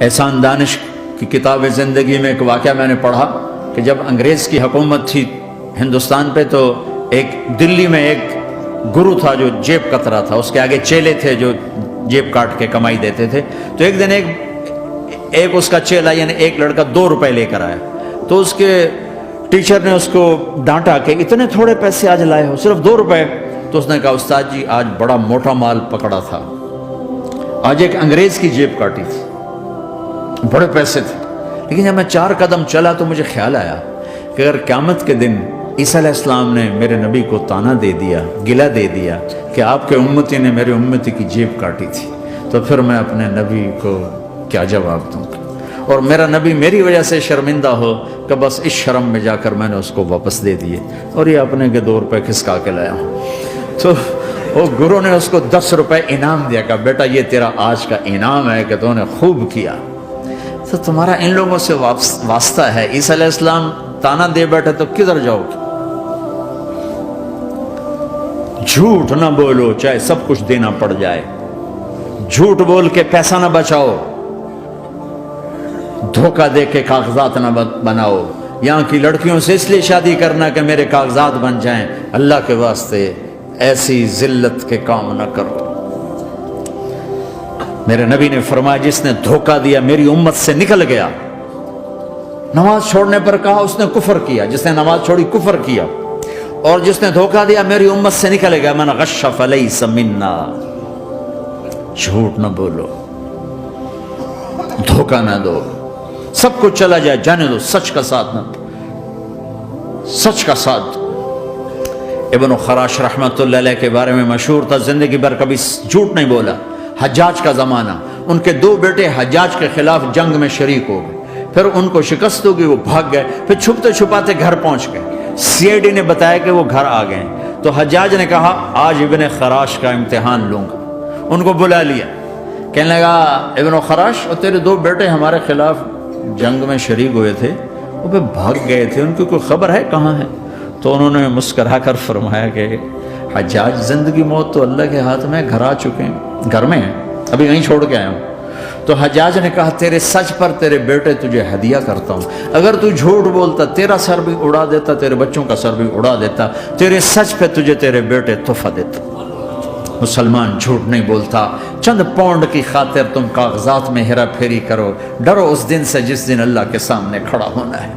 احسان دانش کی کتاب زندگی میں ایک واقعہ میں نے پڑھا کہ جب انگریز کی حکومت تھی ہندوستان پہ تو ایک دلی میں ایک گرو تھا جو جیب کترا تھا، اس کے آگے چیلے تھے جو جیب کاٹ کے کمائی دیتے تھے. تو ایک دن ایک اس کا چیلا یعنی ایک لڑکا 2 روپے لے کر آیا، تو اس کے ٹیچر نے اس کو ڈانٹا کہ اتنے تھوڑے پیسے آج لائے ہو، صرف 2 روپے. تو اس نے کہا استاد جی آج بڑا موٹا مال پکڑا تھا، آج ایک انگریز کی جیب کاٹی تھی، بڑے پیسے تھے. لیکن جب میں 4 قدم چلا تو مجھے خیال آیا کہ اگر قیامت کے دن عیسیٰ علیہ السلام نے میرے نبی کو طعنہ دے دیا، گلہ دے دیا کہ آپ کے امتی نے میرے امتی کی جیب کاٹی تھی، تو پھر میں اپنے نبی کو کیا جواب دوں گا؟ اور میرا نبی میری وجہ سے شرمندہ ہو کہ بس اس شرم میں جا کر میں نے اس کو واپس دے دیے اور یہ اپنے کے 2 روپے کھسکا کے لایا ہوں. تو وہ گرو نے اس کو 10 روپے انعام دیا کہ بیٹا یہ تیرا آج کا انعام ہے کہ تو نے خوب کیا. تو تمہارا ان لوگوں سے واسطہ ہے. عیسیٰ علیہ السلام طعنہ دے بیٹھے تو کدھر جاؤ گے؟ جھوٹ نہ بولو چاہے سب کچھ دینا پڑ جائے، جھوٹ بول کے پیسہ نہ بچاؤ، دھوکہ دے کے کاغذات نہ بناؤ. یہاں کی لڑکیوں سے اس لیے شادی کرنا کہ میرے کاغذات بن جائیں، اللہ کے واسطے ایسی ذلت کے کام نہ کرو. میرے نبی نے فرمایا جس نے دھوکہ دیا میری امت سے نکل گیا. نماز چھوڑنے پر کہا اس نے کفر کیا، جس نے نماز چھوڑی کفر کیا، اور جس نے دھوکہ دیا میری امت سے نکل گیا. من غش فلیس منا. جھوٹ نہ بولو، دھوکہ نہ دو، سب کچھ چلا جائے جانے دو، سچ کا ساتھ نہ دو، سچ کا ساتھ دو. ابن خراش رحمۃ اللہ علیہ کے بارے میں مشہور تھا، زندگی بھر کبھی جھوٹ نہیں بولا. حجاج کا زمانہ، ان کے 2 بیٹے حجاج کے خلاف جنگ میں شریک ہو گئے، پھر ان کو شکست ہوگی، وہ بھاگ گئے، پھر چھپتے چھپاتے گھر پہنچ گئے. CID نے بتایا کہ وہ گھر آ گئے. تو حجاج نے کہا آج ابن خراش کا امتحان لوں گا. ان کو بلا لیا، کہنے لگا ابن خراش اور تیرے 2 بیٹے ہمارے خلاف جنگ میں شریک ہوئے تھے، وہ پہ بھاگ گئے تھے، ان کی کوئی خبر ہے کہاں ہے؟ تو انہوں نے مسکرا کر فرمایا کہ حجاج زندگی موت تو اللہ کے ہاتھ میں، گھر آ چکے ہیں، گھر میں ہیں، ابھی یہیں چھوڑ کے آیا ہوں. تو حجاج نے کہا تیرے سچ پر تیرے بیٹے تجھے ہدیہ کرتا ہوں. اگر تو جھوٹ بولتا تیرا سر بھی اڑا دیتا، تیرے بچوں کا سر بھی اڑا دیتا، تیرے سچ پہ تجھے تیرے بیٹے تحفہ دیتا. مسلمان جھوٹ نہیں بولتا. چند پاؤنڈ کی خاطر تم کاغذات میں ہیرا پھیری کرو. ڈرو اس دن سے جس دن اللہ کے سامنے کھڑا ہونا ہے.